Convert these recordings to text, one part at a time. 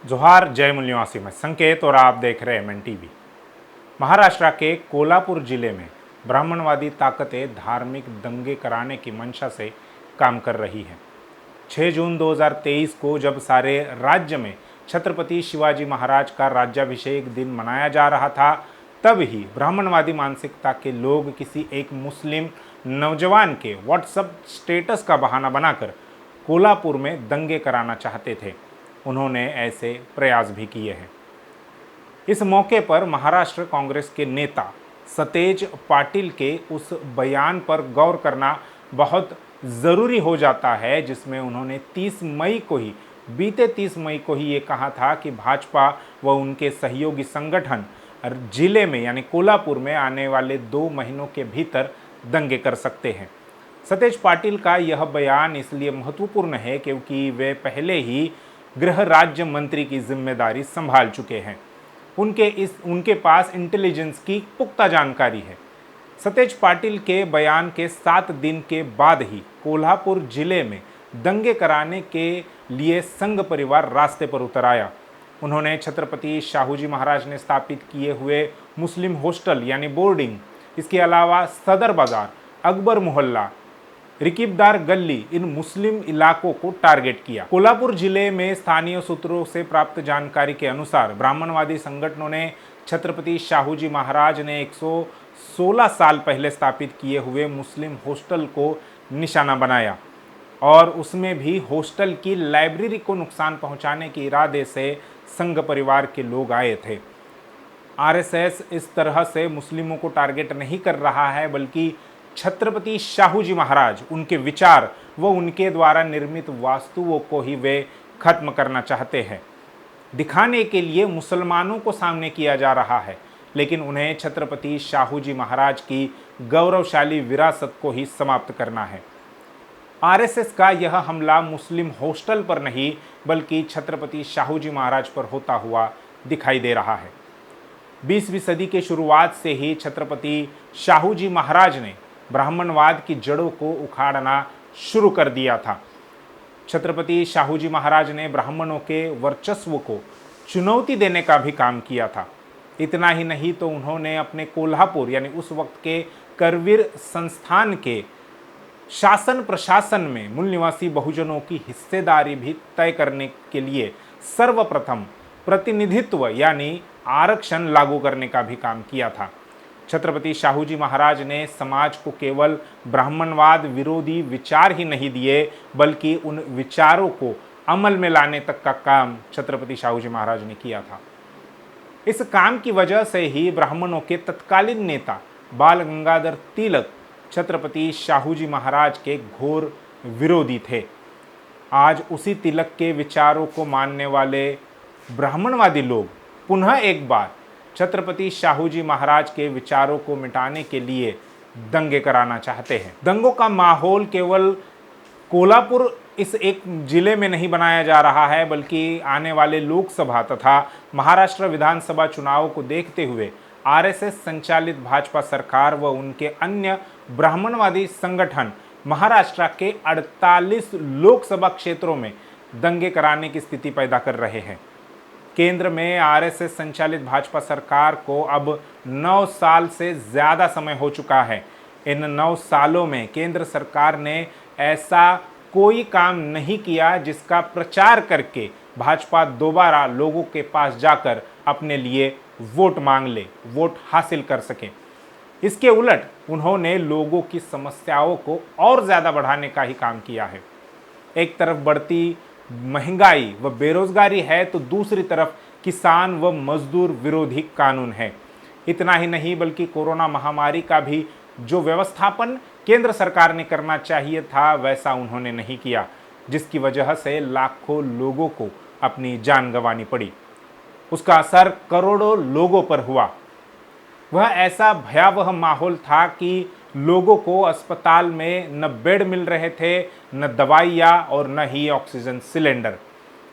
जोहार जय मूल्यवासी में संकेत और आप देख रहे हैं एमएन टीवी। महाराष्ट्र के कोल्हापुर जिले में ब्राह्मणवादी ताकतें धार्मिक दंगे कराने की मंशा से काम कर रही हैं। 6 जून 2023 को जब सारे राज्य में छत्रपति शिवाजी महाराज का राज्याभिषेक दिन मनाया जा रहा था, तब ही ब्राह्मणवादी मानसिकता के लोग किसी एक मुस्लिम नौजवान के व्हाट्सएप स्टेटस का बहाना बनाकर कोल्हापुर में दंगे कराना चाहते थे। उन्होंने ऐसे प्रयास भी किए हैं। इस मौके पर महाराष्ट्र कांग्रेस के नेता सतेज पाटिल के उस बयान पर गौर करना बहुत ज़रूरी हो जाता है, जिसमें उन्होंने बीते 30 मई को ही ये कहा था कि भाजपा व उनके सहयोगी संगठन जिले में यानी कोल्हापुर में आने वाले 2 महीनों के भीतर दंगे कर सकते हैं। सतेज पाटिल का यह बयान इसलिए महत्वपूर्ण है क्योंकि वे पहले ही गृह राज्य मंत्री की जिम्मेदारी संभाल चुके हैं। उनके पास इंटेलिजेंस की पुख्ता जानकारी है। सतेज पाटिल के बयान के 7 दिन के बाद ही कोल्हापुर जिले में दंगे कराने के लिए संघ परिवार रास्ते पर उतर आया। उन्होंने छत्रपति शाहूजी महाराज ने स्थापित किए हुए मुस्लिम हॉस्टल यानी बोर्डिंग, इसके अलावा सदर बाजार, अकबर मोहल्ला, रिकीबदार गली, इन मुस्लिम इलाकों को टारगेट किया। कोल्हापुर जिले में स्थानीय सूत्रों से प्राप्त जानकारी के अनुसार ब्राह्मणवादी संगठनों ने छत्रपति शाहूजी महाराज ने 116 साल पहले स्थापित किए हुए मुस्लिम हॉस्टल को निशाना बनाया और उसमें भी हॉस्टल की लाइब्रेरी को नुकसान पहुंचाने के इरादे से संघ परिवार के लोग आए थे। आरएसएस इस तरह से मुस्लिमों को टारगेट नहीं कर रहा है, बल्कि छत्रपति शाहूजी महाराज, उनके विचार व उनके द्वारा निर्मित वास्तुओं को ही वे खत्म करना चाहते हैं। दिखाने के लिए मुसलमानों को सामने किया जा रहा है, लेकिन उन्हें छत्रपति शाहूजी महाराज की गौरवशाली विरासत को ही समाप्त करना है। आरएसएस का यह हमला मुस्लिम हॉस्टल पर नहीं बल्कि छत्रपति शाहूजी महाराज पर होता हुआ दिखाई दे रहा है। 20वीं सदी के शुरुआत से ही छत्रपति शाहूजी महाराज ने ब्राह्मणवाद की जड़ों को उखाड़ना शुरू कर दिया था। छत्रपति शाहूजी महाराज ने ब्राह्मणों के वर्चस्व को चुनौती देने का भी काम किया था। इतना ही नहीं तो उन्होंने अपने कोल्हापुर यानी उस वक्त के करवीर संस्थान के शासन प्रशासन में मूल निवासी बहुजनों की हिस्सेदारी भी तय करने के लिए सर्वप्रथम प्रतिनिधित्व यानी आरक्षण लागू करने का भी काम किया था। छत्रपति शाहूजी महाराज ने समाज को केवल ब्राह्मणवाद विरोधी विचार ही नहीं दिए, बल्कि उन विचारों को अमल में लाने तक का काम छत्रपति शाहूजी महाराज ने किया था। इस काम की वजह से ही ब्राह्मणों के तत्कालीन नेता बाल गंगाधर तिलक छत्रपति शाहूजी महाराज के घोर विरोधी थे। आज उसी तिलक के विचारों को मानने वाले ब्राह्मणवादी लोग पुनः एक बार छत्रपति शाहूजी महाराज के विचारों को मिटाने के लिए दंगे कराना चाहते हैं। दंगों का माहौल केवल कोल्हापुर इस एक जिले में नहीं बनाया जा रहा है, बल्कि आने वाले लोकसभा तथा महाराष्ट्र विधानसभा चुनाव को देखते हुए आरएसएस संचालित भाजपा सरकार व उनके अन्य ब्राह्मणवादी संगठन महाराष्ट्र के 48 लोकसभा क्षेत्रों में दंगे कराने की स्थिति पैदा कर रहे हैं। केंद्र में आरएसएस संचालित भाजपा सरकार को अब 9 साल से ज़्यादा समय हो चुका है। इन 9 सालों में केंद्र सरकार ने ऐसा कोई काम नहीं किया जिसका प्रचार करके भाजपा दोबारा लोगों के पास जाकर अपने लिए वोट मांग ले, वोट हासिल कर सके। इसके उलट उन्होंने लोगों की समस्याओं को और ज़्यादा बढ़ाने का ही काम किया है। एक तरफ बढ़ती महंगाई व बेरोजगारी है तो दूसरी तरफ किसान व मजदूर विरोधी कानून है। इतना ही नहीं बल्कि कोरोना महामारी का भी जो व्यवस्थापन केंद्र सरकार ने करना चाहिए था वैसा उन्होंने नहीं किया, जिसकी वजह से लाखों लोगों को अपनी जान गंवानी पड़ी। उसका असर करोड़ों लोगों पर हुआ। वह ऐसा भयावह माहौल था कि लोगों को अस्पताल में न बेड मिल रहे थे, न दवाइयाँ और न ही ऑक्सीजन सिलेंडर।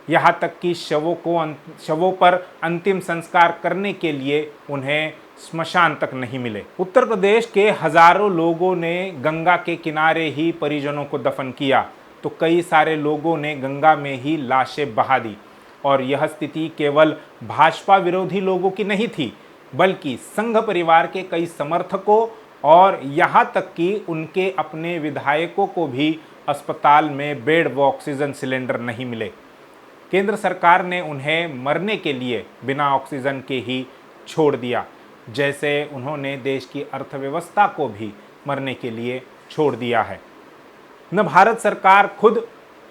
यहाँ तक कि शवों पर अंतिम संस्कार करने के लिए उन्हें स्मशान तक नहीं मिले। उत्तर प्रदेश के हजारों लोगों ने गंगा के किनारे ही परिजनों को दफन किया, तो कई सारे लोगों ने गंगा में ही लाशें बहा दी। और यह स्थिति केवल भाजपा विरोधी लोगों की नहीं थी, बल्कि संघ परिवार के कई समर्थकों और यहाँ तक कि उनके अपने विधायकों को भी अस्पताल में बेड व ऑक्सीजन सिलेंडर नहीं मिले। केंद्र सरकार ने उन्हें मरने के लिए बिना ऑक्सीजन के ही छोड़ दिया, जैसे उन्होंने देश की अर्थव्यवस्था को भी मरने के लिए छोड़ दिया है। न भारत सरकार खुद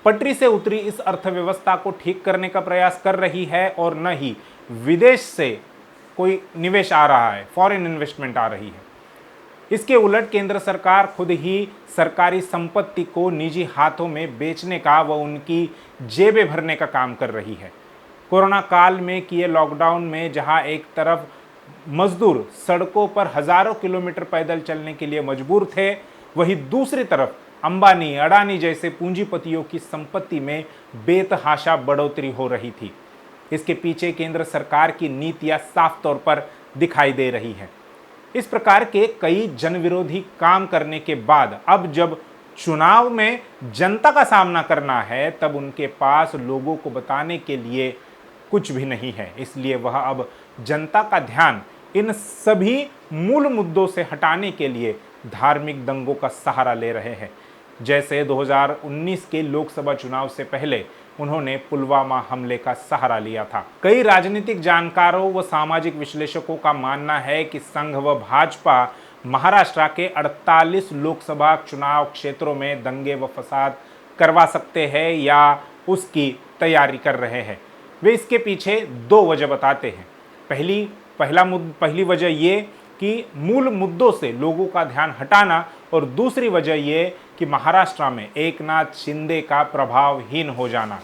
पटरी से उतरी इस अर्थव्यवस्था को ठीक करने का प्रयास कर रही है और न ही विदेश से कोई निवेश आ रहा है, फॉरेन इन्वेस्टमेंट आ रही है। इसके उलट केंद्र सरकार खुद ही सरकारी संपत्ति को निजी हाथों में बेचने का व उनकी जेबें भरने का काम कर रही है। कोरोना काल में किए लॉकडाउन में जहां एक तरफ मजदूर सड़कों पर हजारों किलोमीटर पैदल चलने के लिए मजबूर थे, वहीं दूसरी तरफ अंबानी, अडानी जैसे पूंजीपतियों की संपत्ति में बेतहाशा बढ़ोतरी हो रही थी। इसके पीछे केंद्र सरकार की नीतियां साफ तौर पर दिखाई दे रही है। इस प्रकार के कई जनविरोधी काम करने के बाद अब जब चुनाव में जनता का सामना करना है, तब उनके पास लोगों को बताने के लिए कुछ भी नहीं है। इसलिए वह अब जनता का ध्यान इन सभी मूल मुद्दों से हटाने के लिए धार्मिक दंगों का सहारा ले रहे हैं। जैसे 2019 के लोकसभा चुनाव से पहले उन्होंने पुलवामा हमले का सहारा लिया था। कई राजनीतिक जानकारों व सामाजिक विश्लेषकों का मानना है कि संघ व भाजपा महाराष्ट्र के 48 लोकसभा चुनाव क्षेत्रों में दंगे व फसाद करवा सकते हैं या उसकी तैयारी कर रहे हैं। वे इसके पीछे दो वजह बताते हैं। पहली वजह ये कि मूल मुद्दों से लोगों का ध्यान हटाना, और दूसरी वजह ये कि महाराष्ट्र में एकनाथ शिंदे का प्रभावहीन हो जाना।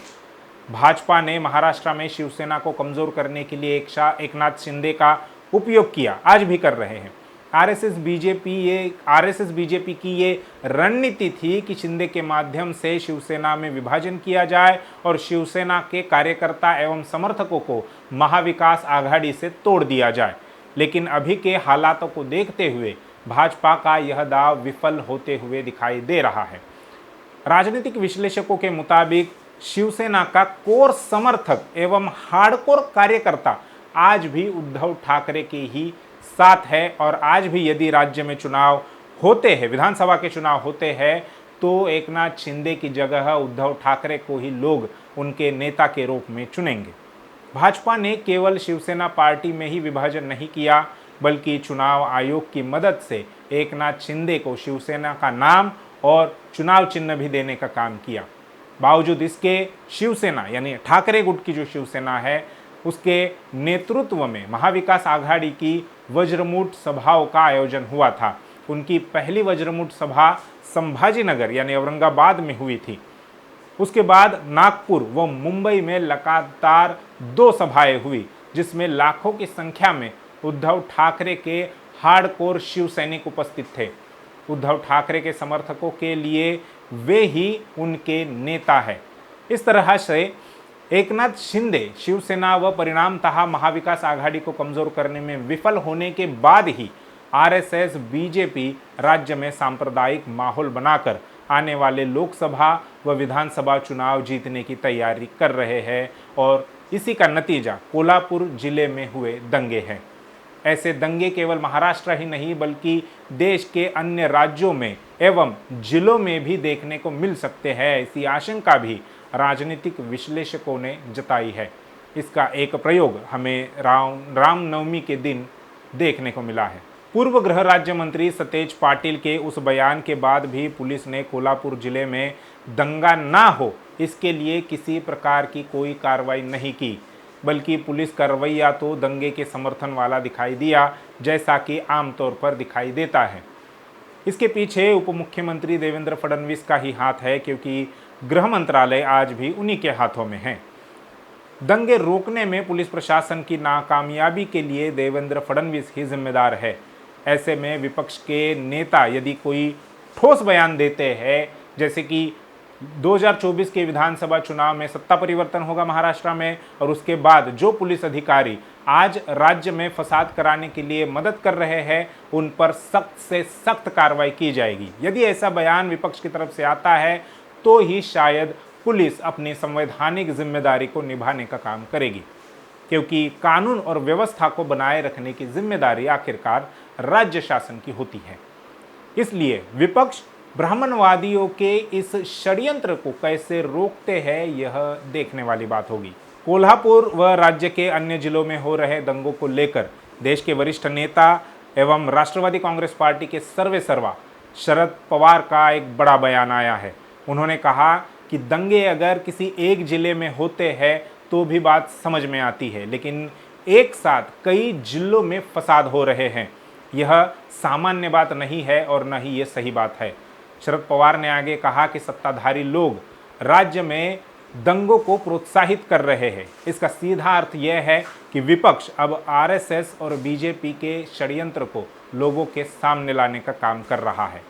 भाजपा ने महाराष्ट्र में शिवसेना को कमजोर करने के लिए एकनाथ शिंदे का उपयोग किया, आज भी कर रहे हैं। आरएसएस बीजेपी की ये रणनीति थी कि शिंदे के माध्यम से शिवसेना में विभाजन किया जाए और शिवसेना के कार्यकर्ता एवं समर्थकों को महाविकास आघाड़ी से तोड़ दिया जाए। लेकिन अभी के हालातों को देखते हुए भाजपा का यह दाव विफल होते हुए दिखाई दे रहा है। राजनीतिक विश्लेषकों के मुताबिक शिवसेना का कोर समर्थक एवं हार्डकोर कार्यकर्ता आज भी उद्धव ठाकरे के ही साथ है, और आज भी यदि राज्य में चुनाव होते हैं, विधानसभा के चुनाव होते हैं, तो एकनाथ शिंदे की जगह उद्धव ठाकरे को ही लोग उनके नेता के रूप में चुनेंगे। भाजपा ने केवल शिवसेना पार्टी में ही विभाजन नहीं किया, बल्कि चुनाव आयोग की मदद से एकनाथ शिंदे को शिवसेना का नाम और चुनाव चिन्ह भी देने का काम किया। बावजूद इसके शिवसेना यानी ठाकरे गुट की जो शिवसेना है, उसके नेतृत्व में महाविकास आघाड़ी की वज्रमूठ सभाओं का आयोजन हुआ था। उनकी पहली वज्रमूठ सभा संभाजीनगर यानी औरंगाबाद में हुई थी। उसके बाद नागपुर व मुंबई में लगातार 2 सभाएं हुई, जिसमें लाखों की संख्या में उद्धव ठाकरे के हार्डकोर शिव सैनिक उपस्थित थे। उद्धव ठाकरे के समर्थकों के लिए वे ही उनके नेता है। इस तरह से एकनाथ शिंदे शिवसेना व परिणामतः महाविकास आघाड़ी को कमजोर करने में विफल होने के बाद ही आरएसएस बीजेपी राज्य में सांप्रदायिक माहौल बनाकर आने वाले लोकसभा व विधानसभा चुनाव जीतने की तैयारी कर रहे हैं, और इसी का नतीजा कोल्हापुर जिले में हुए दंगे हैं। ऐसे दंगे केवल महाराष्ट्र ही नहीं बल्कि देश के अन्य राज्यों में एवं जिलों में भी देखने को मिल सकते हैं, ऐसी आशंका भी राजनीतिक विश्लेषकों ने जताई है। इसका एक प्रयोग हमें रामनवमी के दिन देखने को मिला है। पूर्व गृह राज्य मंत्री सतेज पाटिल के उस बयान के बाद भी पुलिस ने कोल्हापुर जिले में दंगा ना हो इसके लिए किसी प्रकार की कोई कार्रवाई नहीं की, बल्कि पुलिस का रवैया तो दंगे के समर्थन वाला दिखाई दिया, जैसा कि आमतौर पर दिखाई देता है। इसके पीछे उप मुख्यमंत्री देवेंद्र फडणवीस का ही हाथ है, क्योंकि गृह मंत्रालय आज भी उन्हीं के हाथों में है। दंगे रोकने में पुलिस प्रशासन की नाकामयाबी के लिए देवेंद्र फडणवीस ही जिम्मेदार है। ऐसे में विपक्ष के नेता यदि कोई ठोस बयान देते हैं, जैसे कि 2024 के विधानसभा चुनाव में सत्ता परिवर्तन होगा महाराष्ट्र में, और उसके बाद जो पुलिस अधिकारी आज राज्य में फसाद कराने के लिए मदद कर रहे हैं, उन पर सख्त से सख्त कार्रवाई की जाएगी। यदि ऐसा बयान विपक्ष की तरफ से आता है तो ही शायद पुलिस अपनी संवैधानिक जिम्मेदारी को निभाने का काम करेगी, क्योंकि कानून और व्यवस्था को बनाए रखने की जिम्मेदारी आखिरकार राज्य शासन की होती है। इसलिए विपक्ष ब्राह्मणवादियों के इस षड्यंत्र को कैसे रोकते हैं, यह देखने वाली बात होगी। कोल्हापुर व राज्य के अन्य जिलों में हो रहे दंगों को लेकर देश के वरिष्ठ नेता एवं राष्ट्रवादी कांग्रेस पार्टी के सर्वेसर्वा शरद पवार का एक बड़ा बयान आया है। उन्होंने कहा कि दंगे अगर किसी एक जिले में होते हैं तो भी बात समझ में आती है, लेकिन एक साथ कई जिलों में फसाद हो रहे हैं, यह सामान्य बात नहीं है और न ही ये सही बात है। शरद पवार ने आगे कहा कि सत्ताधारी लोग राज्य में दंगों को प्रोत्साहित कर रहे हैं। इसका सीधा अर्थ यह है कि विपक्ष अब आरएसएस और बीजेपी के षड्यंत्र को लोगों के सामने लाने का काम कर रहा है।